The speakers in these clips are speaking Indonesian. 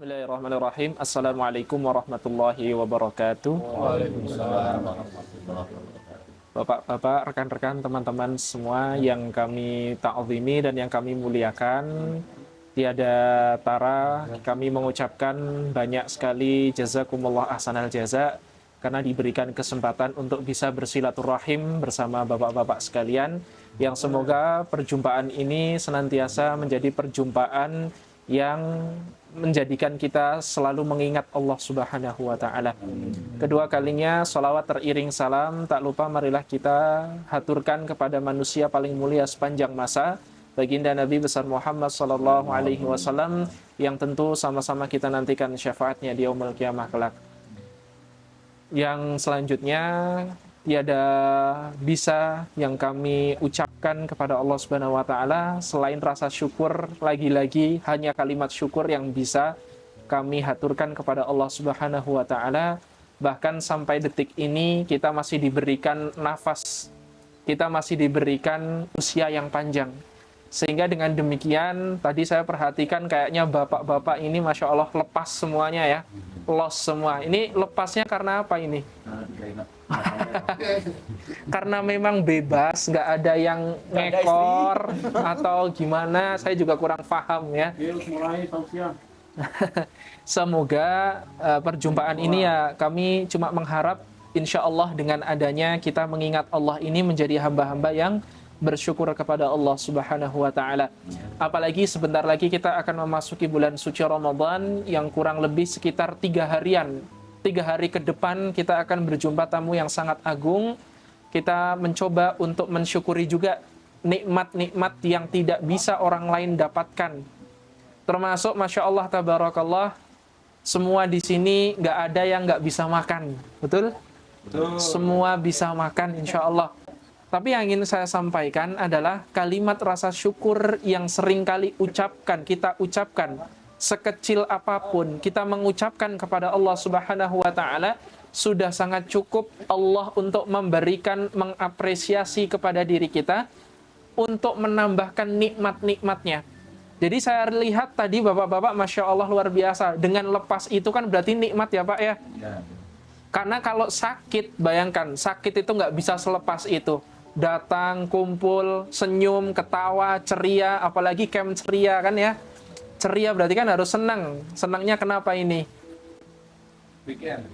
Bismillahirrahmanirrahim. Assalamualaikum warahmatullahi wabarakatuh. Waalaikumsalam warahmatullahi wabarakatuh. Bapak-bapak, rekan-rekan, teman-teman semua yang kami ta'zimi dan yang kami muliakan, tiada tara kami mengucapkan banyak sekali jazakumullah ahsanal jaza karena diberikan kesempatan untuk bisa bersilaturahim bersama bapak-bapak sekalian, yang semoga perjumpaan ini senantiasa menjadi perjumpaan yang menjadikan kita selalu mengingat Allah Subhanahu wa Ta'ala. Kedua kalinya, salawat teriring salam, tak lupa marilah kita haturkan kepada manusia paling mulia sepanjang masa, baginda Nabi besar Muhammad sallallahu alaihi wasallam, yang tentu sama-sama kita nantikan syafaatnya di yaumul qiyamah kelak. Yang selanjutnya, tiada bisa yang kami ucapkan kepada Allah Subhanahu wa Ta'ala selain rasa syukur. Lagi-lagi hanya kalimat syukur yang bisa kami haturkan kepada Allah Subhanahu wa Ta'ala. Bahkan sampai detik ini kita masih diberikan nafas, kita masih diberikan usia yang panjang. Sehingga dengan demikian, tadi saya perhatikan kayaknya bapak-bapak ini Masya Allah lepas semuanya ya, lost semua. Ini lepasnya karena apa ini? Karena memang bebas, nggak ada yang ngekor atau gimana, saya juga kurang paham ya. Semoga perjumpaan ini ya, kami cuma mengharap insya Allah dengan adanya kita mengingat Allah ini menjadi hamba-hamba yang bersyukur kepada Allah Subhanahu wa Ta'ala. Apalagi sebentar lagi kita akan memasuki bulan suci Ramadan yang kurang lebih sekitar 3 harian. 3 hari ke depan kita akan berjumpa tamu yang sangat agung. Kita mencoba untuk mensyukuri juga nikmat-nikmat yang tidak bisa orang lain dapatkan. Termasuk Masya Allah Tabarakallah, semua di sini nggak ada yang nggak bisa makan. Betul? Betul. Semua bisa makan insya Allah. Tapi yang ingin saya sampaikan adalah kalimat rasa syukur yang seringkali kita ucapkan. Sekecil apapun kita mengucapkan kepada Allah Subhanahu wa Ta'ala, sudah sangat cukup Allah untuk memberikan, mengapresiasi kepada diri kita untuk menambahkan nikmat-nikmatnya. Jadi saya lihat tadi bapak-bapak Masya Allah luar biasa. Dengan lepas itu kan berarti nikmat ya Pak ya. Karena kalau sakit, bayangkan sakit itu nggak bisa selepas itu. Datang, kumpul, senyum, ketawa, ceria, apalagi camp ceria kan ya. Ceria berarti kan harus senang. Senangnya kenapa ini?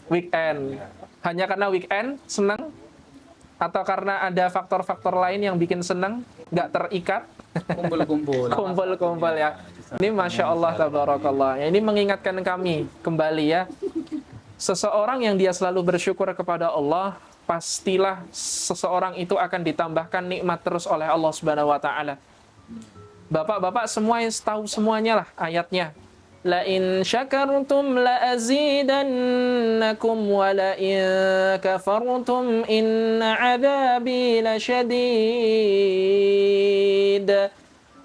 Weekend. Hanya karena weekend senang? Atau karena ada faktor-faktor lain yang bikin senang? Nggak terikat? Kumpul-kumpul. Kumpul-kumpul ya. Ini Masya Allah Tabarakallah. Ya, ini mengingatkan kami kembali ya. Seseorang yang dia selalu bersyukur kepada Allah, pastilah seseorang itu akan ditambahkan nikmat terus oleh Allah Subhanahu wa Ta'ala. Bapak-bapak semua yang tahu semuanya lah ayatnya. La in syakartum la azidannakum wa la in kafartum inna adzabi lasyadid.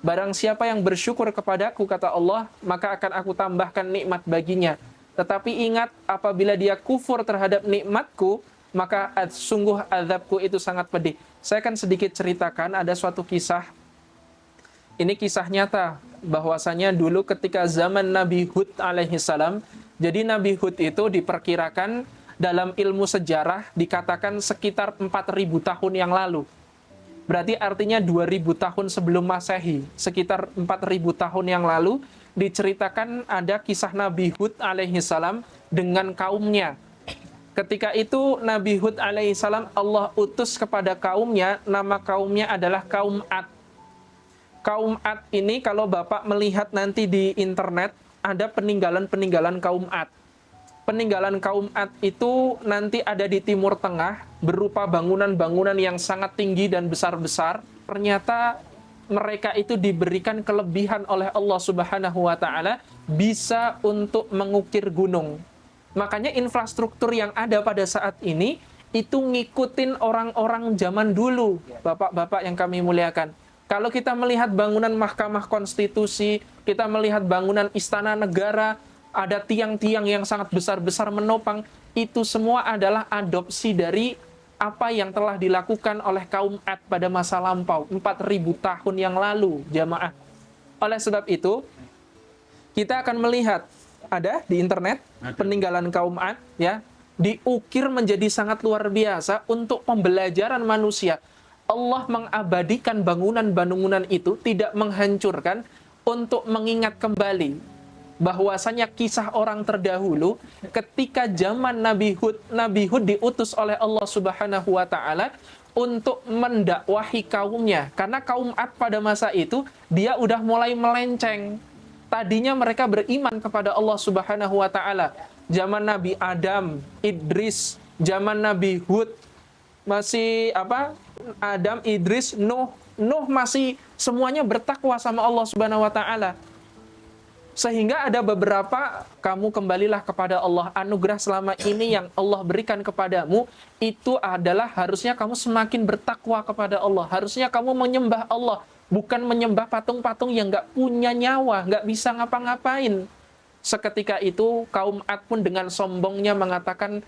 Barang siapa yang bersyukur kepadaku, kata Allah, maka akan aku tambahkan nikmat baginya. Tetapi ingat, apabila dia kufur terhadap nikmatku, maka sungguh azabku itu sangat pedih. Saya akan sedikit ceritakan, ada suatu kisah. Ini kisah nyata, bahwasanya dulu ketika zaman Nabi Hud alaihissalam, jadi Nabi Hud itu diperkirakan dalam ilmu sejarah dikatakan sekitar 4.000 tahun yang lalu. Berarti artinya 2.000 tahun sebelum Masehi, sekitar 4.000 tahun yang lalu, diceritakan ada kisah Nabi Hud alaihissalam dengan kaumnya. Ketika itu Nabi Hud alaihissalam Allah utus kepada kaumnya, nama kaumnya adalah kaum Ad. Kaum Ad ini kalau Bapak melihat nanti di internet, ada peninggalan-peninggalan kaum Ad. Peninggalan kaum Ad itu nanti ada di Timur Tengah, berupa bangunan-bangunan yang sangat tinggi dan besar-besar. Ternyata mereka itu diberikan kelebihan oleh Allah Subhanahu wa Ta'ala, bisa untuk mengukir gunung. Makanya infrastruktur yang ada pada saat ini itu ngikutin orang-orang zaman dulu, bapak-bapak yang kami muliakan. Kalau kita melihat bangunan Mahkamah Konstitusi, kita melihat bangunan Istana Negara, ada tiang-tiang yang sangat besar-besar menopang, itu semua adalah adopsi dari apa yang telah dilakukan oleh kaum Ad pada masa lampau, 4.000 tahun yang lalu, jamaah. Oleh sebab itu, kita akan melihat ada di internet, Ada. peninggalan kaum Ad, ya, diukir menjadi sangat luar biasa untuk pembelajaran manusia. Allah mengabadikan bangunan-bangunan itu, tidak menghancurkan, untuk mengingat kembali bahwasanya kisah orang terdahulu ketika zaman Nabi Hud diutus oleh Allah Subhanahu wa taala untuk mendakwahi kaumnya. Karena kaum Ad pada masa itu dia udah mulai melenceng. Tadinya mereka beriman kepada Allah Subhanahu wa taala. Zaman Nabi Adam, Idris, zaman Nabi Hud masih Adam, Idris, Nuh masih semuanya bertakwa sama Allah Subhanahu wa taala. Sehingga ada beberapa, kamu kembalilah kepada Allah, anugerah selama ini yang Allah berikan kepadamu, itu adalah harusnya kamu semakin bertakwa kepada Allah. Harusnya kamu menyembah Allah, bukan menyembah patung-patung yang nggak punya nyawa, nggak bisa ngapa-ngapain. Seketika itu, kaum Ad pun dengan sombongnya mengatakan,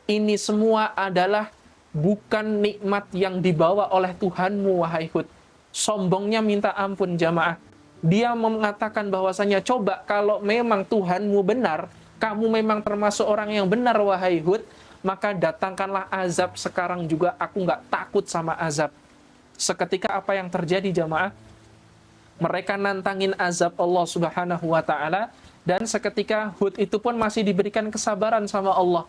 ini semua adalah bukan nikmat yang dibawa oleh Tuhanmu, wahai Hud. Sombongnya minta ampun, jamaah. Dia mengatakan bahwasanya, coba kalau memang Tuhanmu benar, kamu memang termasuk orang yang benar, wahai Hud, maka datangkanlah azab sekarang juga, aku nggak takut sama azab. Seketika apa yang terjadi, jamaah? Mereka nantangin azab Allah Subhanahu wa taala, dan seketika Hud itu pun masih diberikan kesabaran sama Allah.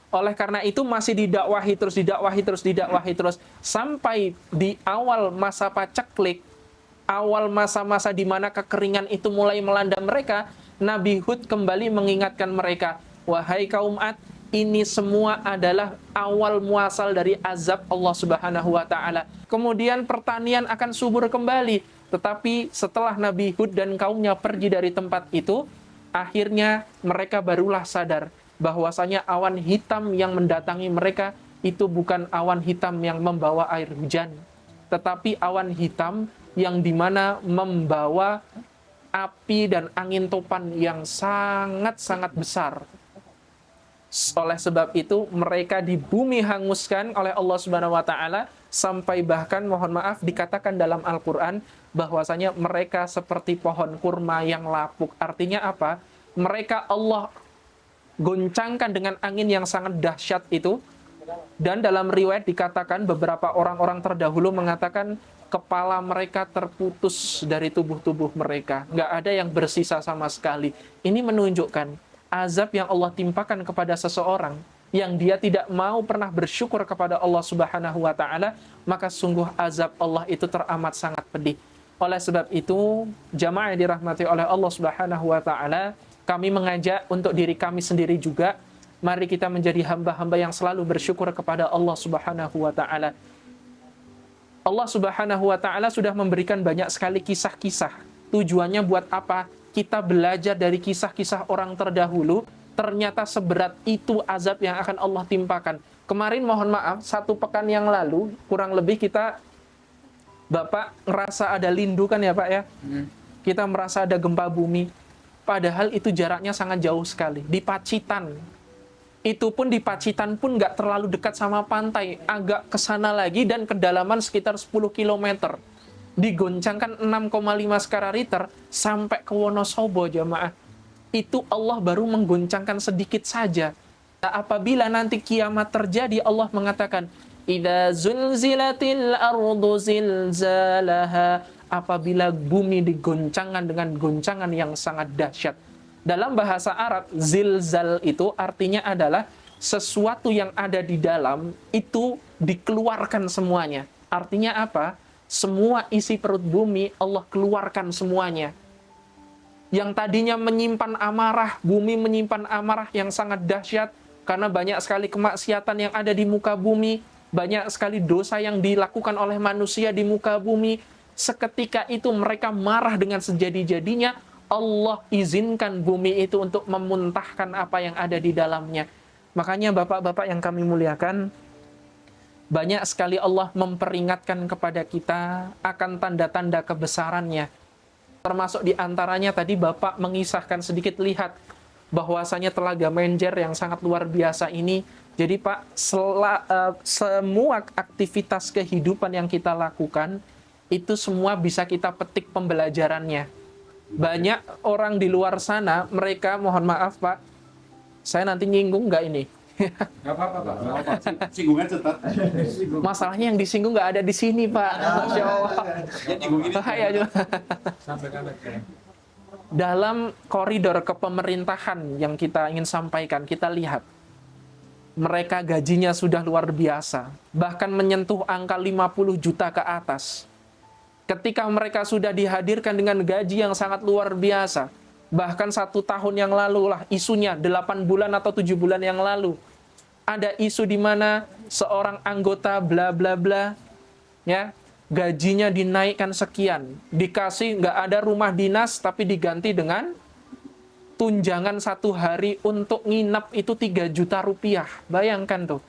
Oleh karena itu masih didakwahi terus, sampai di awal masa paceklik, awal masa-masa di mana kekeringan itu mulai melanda mereka, Nabi Hud kembali mengingatkan mereka, wahai kaum Ad, ini semua adalah awal muasal dari azab Allah Subhanahu wa taala. Kemudian pertanian akan subur kembali. Tetapi setelah Nabi Hud dan kaumnya pergi dari tempat itu, akhirnya mereka barulah sadar bahwasanya awan hitam yang mendatangi mereka itu bukan awan hitam yang membawa air hujan, tetapi awan hitam yang dimana membawa api dan angin topan yang sangat-sangat besar. Oleh sebab itu mereka di bumi hanguskan oleh Allah Subhanahu wa taala, sampai bahkan mohon maaf dikatakan dalam Al-Qur'an bahwasanya mereka seperti pohon kurma yang lapuk. Artinya apa? Mereka Allah goncangkan dengan angin yang sangat dahsyat itu. Dan dalam riwayat dikatakan beberapa orang-orang terdahulu mengatakan kepala mereka terputus dari tubuh-tubuh mereka. Nggak ada yang bersisa sama sekali. Ini menunjukkan azab yang Allah timpakan kepada seseorang yang dia tidak mau pernah bersyukur kepada Allah Subhanahu wa taala, maka sungguh azab Allah itu teramat sangat pedih. Oleh sebab itu, jamaah yang dirahmati oleh Allah Subhanahu wa taala, kami mengajak untuk diri kami sendiri juga, mari kita menjadi hamba-hamba yang selalu bersyukur kepada Allah Subhanahu wa taala. Allah Subhanahu wa taala sudah memberikan banyak sekali kisah-kisah. Tujuannya buat apa? Kita belajar dari kisah-kisah orang terdahulu, ternyata seberat itu azab yang akan Allah timpakan. Kemarin mohon maaf, 1 pekan yang lalu, kurang lebih kita, Bapak ngerasa ada lindu kan ya Pak ya? Kita merasa ada gempa bumi. Padahal itu jaraknya sangat jauh sekali. Di Pacitan. Itu pun di Pacitan pun nggak terlalu dekat sama pantai. Agak ke sana lagi dan kedalaman sekitar 10 km. Digoncangkan 6,5 skala Richter sampai ke Wonosobo, jamaah. Itu Allah baru menggoncangkan sedikit saja. Nah, apabila nanti kiamat terjadi, Allah mengatakan, "Idza zulzilatil ardu zilzalaha." Apabila bumi digoncangkan dengan goncangan yang sangat dahsyat. Dalam bahasa Arab, zilzal itu artinya adalah sesuatu yang ada di dalam itu dikeluarkan semuanya. Artinya apa? Semua isi perut bumi Allah keluarkan semuanya. Yang tadinya menyimpan amarah, bumi menyimpan amarah yang sangat dahsyat karena banyak sekali kemaksiatan yang ada di muka bumi, banyak sekali dosa yang dilakukan oleh manusia di muka bumi. Seketika itu mereka marah dengan sejadi-jadinya, Allah izinkan bumi itu untuk memuntahkan apa yang ada di dalamnya. Makanya bapak-bapak yang kami muliakan, banyak sekali Allah memperingatkan kepada kita akan tanda-tanda kebesarannya. Termasuk diantaranya tadi Bapak mengisahkan sedikit, lihat bahwasanya Telaga Menjer yang sangat luar biasa ini. Jadi Pak, semua aktivitas kehidupan yang kita lakukan, itu semua bisa kita petik pembelajarannya. Banyak orang di luar sana, mereka, mohon maaf Pak, saya nanti nyinggung nggak ini? Nggak apa-apa, Pak. Nggak apa-apa. Singgungan cetat. Masalahnya yang disinggung nggak ada di sini Pak. Masya Allah. Ya, nyinggungin itu. Bahaya juga. Sampai kanan. Dalam koridor kepemerintahan yang kita ingin sampaikan, kita lihat mereka gajinya sudah luar biasa, bahkan menyentuh angka 50 juta ke atas. Ketika mereka sudah dihadirkan dengan gaji yang sangat luar biasa, bahkan 1 tahun yang lalu lah isunya, 8 bulan atau 7 bulan yang lalu, ada isu di mana seorang anggota bla bla bla, ya, gajinya dinaikkan sekian, dikasih nggak ada rumah dinas tapi diganti dengan tunjangan 1 hari untuk nginap itu 3 juta rupiah. Bayangkan tuh.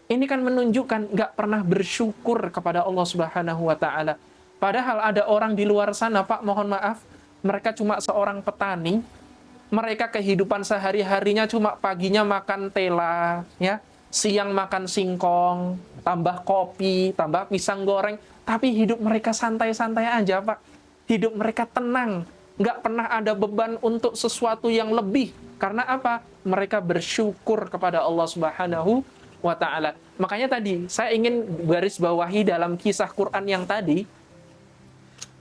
Ini kan menunjukkan nggak pernah bersyukur kepada Allah Subhanahu wa Ta'ala. Padahal ada orang di luar sana, Pak, mohon maaf, mereka cuma seorang petani, mereka kehidupan sehari-harinya cuma paginya makan tela, ya, siang makan singkong, tambah kopi, tambah pisang goreng, tapi hidup mereka santai-santai aja, Pak. Hidup mereka tenang, nggak pernah ada beban untuk sesuatu yang lebih. Karena apa? Mereka bersyukur kepada Allah Subhanahu wa Ta'ala. Makanya tadi, saya ingin garis bawahi dalam kisah Quran yang tadi,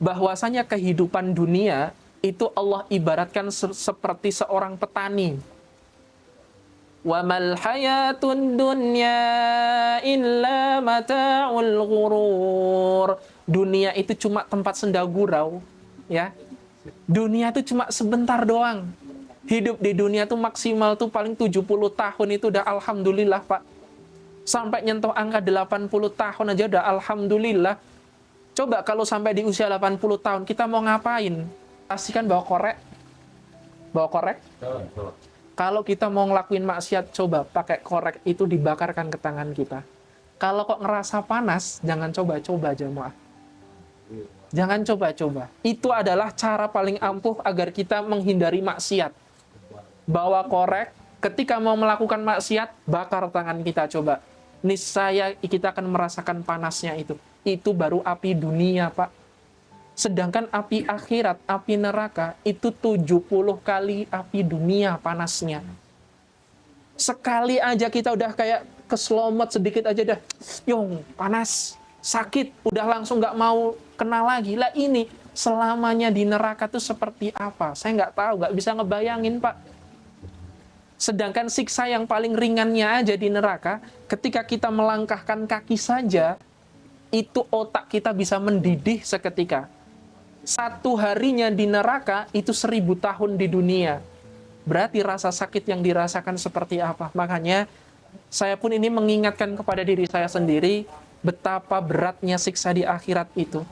bahwasanya kehidupan dunia itu Allah ibaratkan seperti seorang petani. Wa mal hayatun dunya illa mata'ul ghurur. Dunia itu cuma tempat senda gurau, ya. Dunia itu cuma sebentar doang. Hidup di dunia itu maksimal tuh paling 70 tahun itu udah alhamdulillah, Pak. Sampai nyentuh angka 80 tahun aja udah alhamdulillah. Coba kalau sampai di usia 80 tahun, kita mau ngapain? Pastikan bawa korek. Bawa korek. Kalau kita mau ngelakuin maksiat, coba pakai korek itu dibakarkan ke tangan kita. Kalau kok ngerasa panas, jangan coba-coba jemaah. Jangan coba-coba. Itu adalah cara paling ampuh agar kita menghindari maksiat. Bawa korek, ketika mau melakukan maksiat, bakar tangan kita coba. Niscaya kita akan merasakan panasnya itu. Itu baru api dunia, Pak. Sedangkan api akhirat, api neraka, itu 70 kali api dunia panasnya. Sekali aja kita udah kayak keselomot sedikit aja dah, yong, panas, sakit, udah langsung nggak mau kenal lagi. Lah ini, selamanya di neraka tuh seperti apa? Saya nggak tahu, nggak bisa ngebayangin, Pak. Sedangkan siksa yang paling ringannya aja di neraka, ketika kita melangkahkan kaki saja, itu otak kita bisa mendidih seketika. 1 harinya di neraka itu 1000 tahun di dunia. Berarti rasa sakit yang dirasakan seperti apa? Makanya saya pun ini mengingatkan kepada diri saya sendiri betapa beratnya siksa di akhirat itu.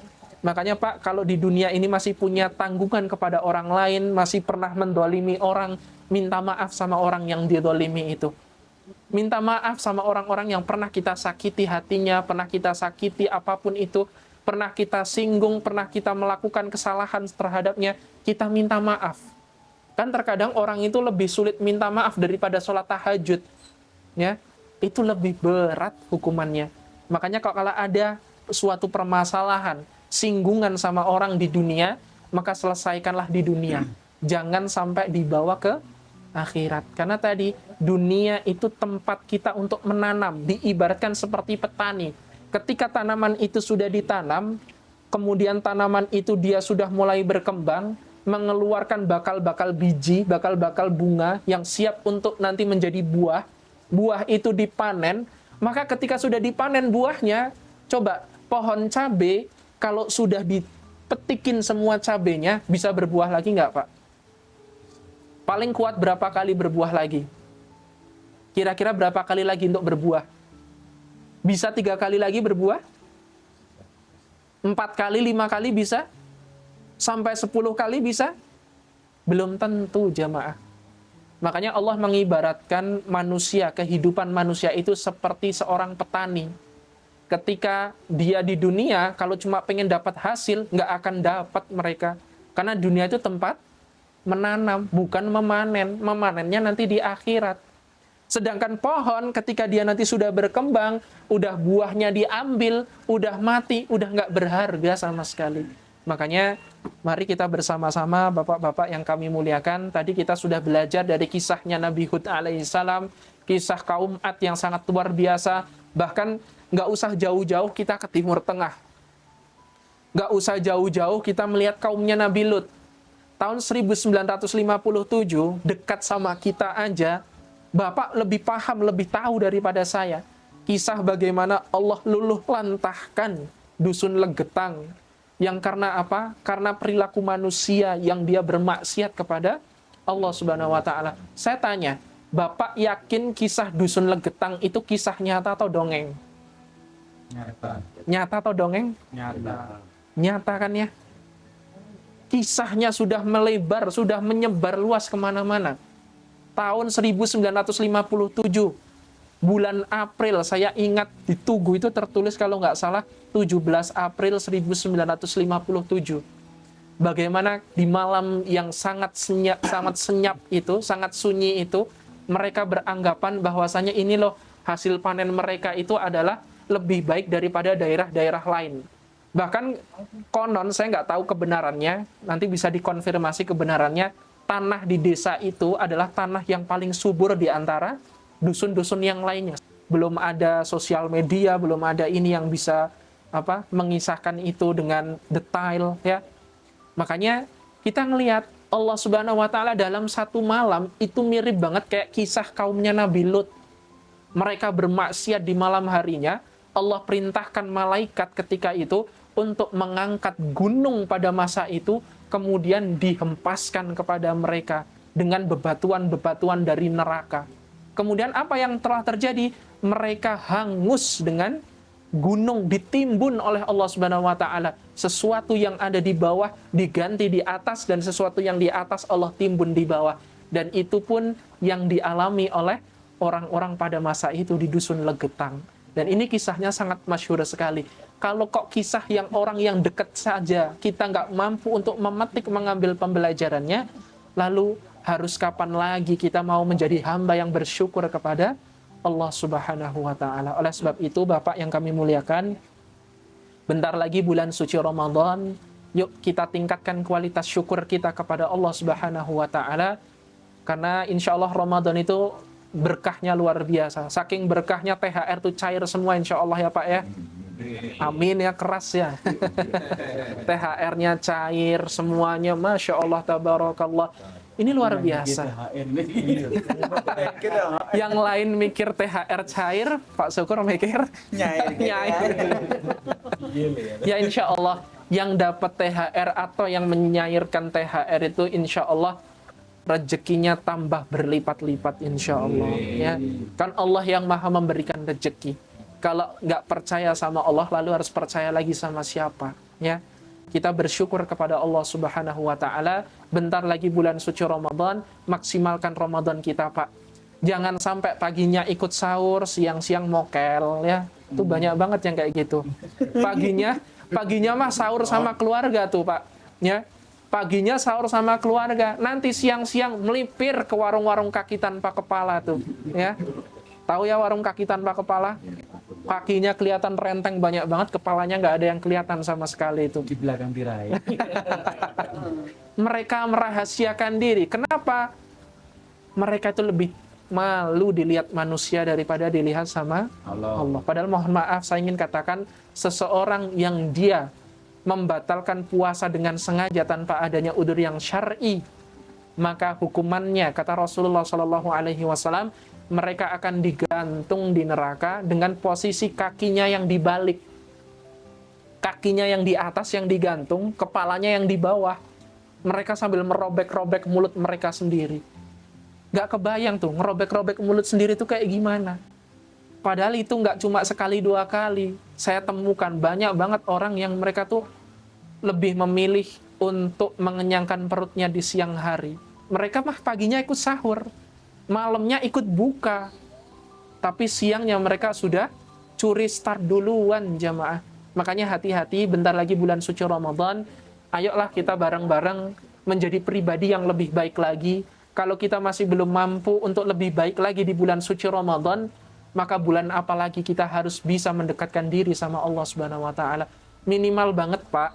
Makanya Pak, kalau di dunia ini masih punya tanggungan kepada orang lain, masih pernah mendolimi orang, minta maaf sama orang yang didolimi itu. Minta maaf sama orang-orang yang pernah kita sakiti hatinya, pernah kita sakiti apapun itu, pernah kita singgung, pernah kita melakukan kesalahan terhadapnya, kita minta maaf. Kan terkadang orang itu lebih sulit minta maaf daripada sholat tahajud. Ya, itu lebih berat hukumannya. Makanya kalau ada suatu permasalahan, singgungan sama orang di dunia, maka selesaikanlah di dunia. Jangan sampai dibawa ke akhirat. Karena tadi, dunia itu tempat kita untuk menanam, diibaratkan seperti petani. Ketika tanaman itu sudah ditanam, kemudian tanaman itu dia sudah mulai berkembang, mengeluarkan bakal-bakal biji, bakal-bakal bunga yang siap untuk nanti menjadi buah. Buah itu dipanen, maka ketika sudah dipanen buahnya, coba pohon cabai, kalau sudah dipetikin semua cabainya, bisa berbuah lagi nggak, Pak? Paling kuat berapa kali berbuah lagi? Kira-kira berapa kali lagi untuk berbuah? Bisa 3 kali lagi berbuah? 4 kali, 5 kali bisa? Sampai 10 kali bisa? Belum tentu, jamaah. Makanya Allah mengibaratkan manusia, kehidupan manusia itu seperti seorang petani. Ketika dia di dunia, kalau cuma pengen dapat hasil, nggak akan dapat mereka. Karena dunia itu tempat menanam, bukan memanen. Memanennya nanti di akhirat. Sedangkan pohon ketika dia nanti sudah berkembang, udah buahnya diambil, udah mati, udah nggak berharga sama sekali. Makanya mari kita bersama-sama bapak-bapak yang kami muliakan. Tadi kita sudah belajar dari kisahnya Nabi Hud alaihissalam, kisah kaum Ad yang sangat luar biasa. Bahkan nggak usah jauh-jauh kita ke Timur Tengah. Nggak usah jauh-jauh kita melihat kaumnya Nabi Lut. Tahun 1957, dekat sama kita aja, Bapak lebih paham, lebih tahu daripada saya. Kisah bagaimana Allah luluh lantahkan dusun Legetang. Yang karena apa? Karena perilaku manusia yang dia bermaksiat kepada Allah Subhanahu wa Ta'ala. Saya tanya, Bapak yakin kisah dusun Legetang itu kisah nyata atau dongeng? Nyata. Nyata atau dongeng? Nyata. Nyata kan ya? Kisahnya sudah melebar, sudah menyebar luas kemana-mana. Tahun 1957, bulan April, saya ingat di Tugu itu tertulis kalau nggak salah 17 April 1957. Bagaimana di malam yang sangat senyap itu, sangat sunyi itu, mereka beranggapan bahwasanya ini loh hasil panen mereka itu adalah lebih baik daripada daerah-daerah lain. Bahkan konon, saya nggak tahu kebenarannya, nanti bisa dikonfirmasi kebenarannya, tanah di desa itu adalah tanah yang paling subur di antara dusun-dusun yang lainnya. Belum ada sosial media, belum ada ini yang bisa mengisahkan itu dengan detail ya. Makanya kita ngelihat Allah Subhanahu wa Ta'ala dalam satu malam itu mirip banget kayak kisah kaumnya Nabi Lut. Mereka bermaksiat di malam harinya, Allah perintahkan malaikat ketika itu untuk mengangkat gunung pada masa itu, kemudian dihempaskan kepada mereka dengan bebatuan-bebatuan dari neraka. Kemudian apa yang telah terjadi? Mereka hangus dengan gunung, ditimbun oleh Allah Subhanahu wa Ta'ala. Sesuatu yang ada di bawah diganti di atas, dan sesuatu yang di atas Allah timbun di bawah. Dan itu pun yang dialami oleh orang-orang pada masa itu di dusun Legetang. Dan ini kisahnya sangat masyhur sekali. Kalau kok kisah yang orang yang dekat saja kita nggak mampu untuk memetik, mengambil pembelajarannya, lalu harus kapan lagi kita mau menjadi hamba yang bersyukur kepada Allah Subhanahu wa Ta'ala. Oleh sebab itu, Bapak yang kami muliakan, bentar lagi bulan suci Ramadan, yuk kita tingkatkan kualitas syukur kita kepada Allah Subhanahu wa Ta'ala, karena insya Allah Ramadan itu berkahnya luar biasa. Saking berkahnya THR tuh cair semua insya Allah ya Pak ya. Amin ya, keras ya. THR-nya cair semuanya, Masya Allah, tabarakallah. Ini luar biasa. Yang lain mikir THR cair, Pak Syukur mikir nyair. Ya insya Allah, yang dapat THR atau yang menyairkan THR itu insya Allah rezekinya tambah berlipat-lipat insya Allah. Ya, kan Allah yang maha memberikan rezeki. Kalau nggak percaya sama Allah, lalu harus percaya lagi sama siapa? Ya, kita bersyukur kepada Allah Subhanahu wa Ta'ala. Bentar lagi bulan suci Ramadan, maksimalkan Ramadan kita, Pak. Jangan sampai paginya ikut sahur, siang-siang mokel, ya. Itu banyak banget yang kayak gitu. Paginya mah sahur sama keluarga tuh, Pak. Ya, paginya sahur sama keluarga, nanti siang-siang melipir ke warung-warung kaki tanpa kepala tuh, ya. Tahu ya warung kaki tanpa kepala? Kakinya kelihatan renteng banyak banget, kepalanya nggak ada yang kelihatan sama sekali itu. Di belakang tirai. Mereka merahasiakan diri. Kenapa? Mereka itu lebih malu dilihat manusia daripada dilihat sama Allah. Padahal mohon maaf, saya ingin katakan, seseorang yang dia membatalkan puasa dengan sengaja tanpa adanya udzur yang syar'i, maka hukumannya, kata Rasulullah SAW, mereka akan digantung di neraka dengan posisi kakinya yang dibalik. Kakinya yang di atas yang digantung, kepalanya yang di bawah. Mereka sambil merobek-robek mulut mereka sendiri. Gak kebayang tuh, ngerobek-robek mulut sendiri tuh kayak gimana. Padahal itu gak cuma sekali dua kali. Saya temukan banyak banget orang yang mereka tuh lebih memilih untuk mengenyangkan perutnya di siang hari. Mereka mah paginya ikut sahur, malamnya ikut buka, tapi siangnya mereka sudah curi start duluan jamaah. Makanya hati-hati, bentar lagi bulan suci Ramadan. Ayolah kita bareng-bareng menjadi pribadi yang lebih baik lagi. Kalau kita masih belum mampu untuk lebih baik lagi di bulan suci Ramadan, maka bulan apa lagi kita harus bisa mendekatkan diri sama Allah Subhanahu wa Ta'ala. Minimal banget, Pak.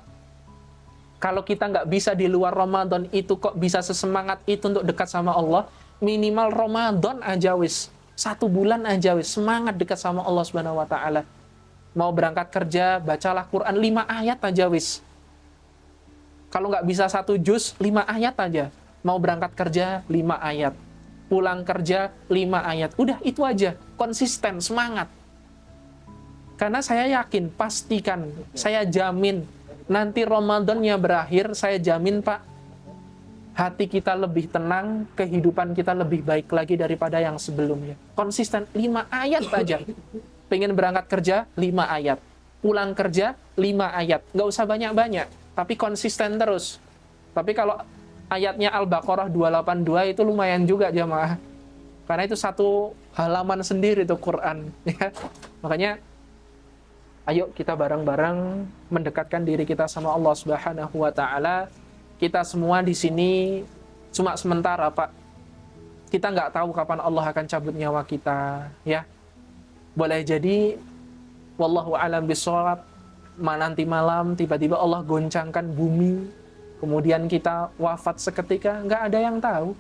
Kalau kita nggak bisa di luar Ramadan itu kok bisa sesemangat itu untuk dekat sama Allah, minimal Ramadan aja wis. 1 bulan aja wis, semangat dekat sama Allah Subhanahu wa taala. Mau berangkat kerja, bacalah Quran 5 ayat aja wis. Kalau nggak bisa 1 juz, 5 ayat aja. Mau berangkat kerja, 5 ayat. Pulang kerja, 5 ayat. Udah, itu aja. Konsisten, semangat. Karena saya yakin, pastikan, saya jamin, nanti Ramadannya berakhir, saya jamin Pak, hati kita lebih tenang, kehidupan kita lebih baik lagi daripada yang sebelumnya. Konsisten, 5 ayat aja. Pengen berangkat kerja, 5 ayat. Pulang kerja, 5 ayat. Nggak usah banyak-banyak, tapi konsisten terus. Tapi kalau ayatnya Al-Baqarah 282 itu lumayan juga jamaah. Karena itu 1 halaman sendiri tuh Quran. Ya. Makanya, ayo kita bareng-bareng mendekatkan diri kita sama Allah Subhanahu wa taala. Kita semua di sini cuma sementara, Pak. Kita nggak tahu kapan Allah akan cabut nyawa kita, ya. Boleh jadi wallahu alam bishawab, nanti malam tiba-tiba Allah goncangkan bumi, kemudian kita wafat seketika, nggak ada yang tahu.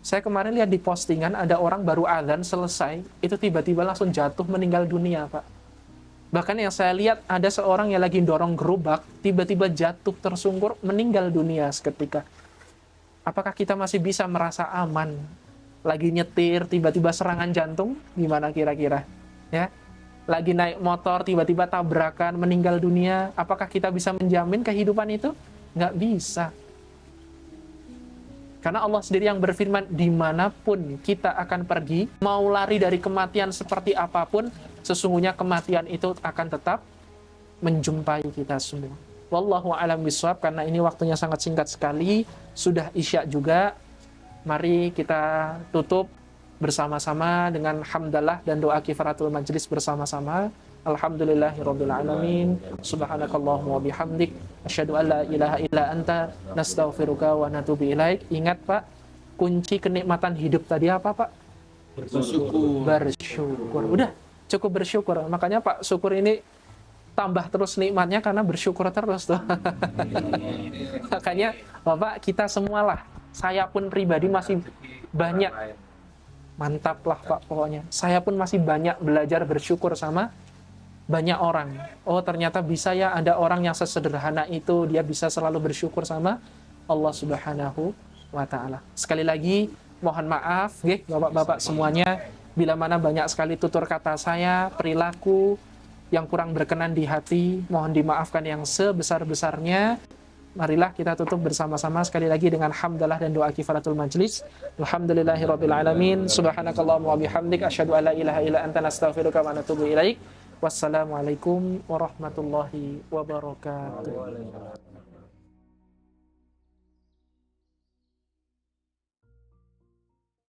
Saya kemarin lihat di postingan ada orang baru azan selesai, itu tiba-tiba langsung jatuh meninggal dunia, Pak. Bahkan yang saya lihat ada seorang yang lagi dorong gerobak, tiba-tiba jatuh tersungkur, meninggal dunia seketika. Apakah kita masih bisa merasa aman? Lagi nyetir, tiba-tiba serangan jantung, gimana kira-kira? Ya, lagi naik motor, tiba-tiba tabrakan, meninggal dunia. Apakah kita bisa menjamin kehidupan itu? Nggak bisa. Karena Allah sendiri yang berfirman, dimanapun kita akan pergi, mau lari dari kematian seperti apapun, sesungguhnya kematian itu akan tetap menjumpai kita semua. Wallahu a'lam bishawab, karena ini waktunya sangat singkat sekali, sudah isya juga. Mari kita tutup bersama-sama dengan hamdalah dan doa kifaratul majlis bersama-sama. Alhamdulillahirabbil alamin. Subhanakallahumma wa bihamdik, asyhadu an la ilaha illa anta, nastaghfiruka wa natubu ilaik. Ingat Pak, kunci kenikmatan hidup tadi apa Pak? Bersyukur. Udah, cukup bersyukur. Makanya Pak, syukur ini tambah terus nikmatnya karena bersyukur terus tuh. Makanya Bapak, kita semualah, saya pun pribadi masih banyak, mantap lah Pak pokoknya. Saya pun masih banyak belajar bersyukur sama banyak orang. Oh ternyata bisa ya, ada orang yang sesederhana itu, dia bisa selalu bersyukur sama Allah Subhanahu wa ta'ala. Sekali lagi, mohon maaf, Bapak-bapak semuanya, bila mana banyak sekali tutur kata saya, perilaku yang kurang berkenan di hati, mohon dimaafkan yang sebesar-besarnya. Marilah kita tutup bersama-sama sekali lagi dengan hamdalah dan doa kifaratul majlis. Alhamdulillahirabbil alamin. Subhanakallahumma wa bihamdik, asyhadu an la ilaha illa anta, nastaghfiruka wa natubu ilaik. Wassalamualaikum warahmatullahi wabarakatuh.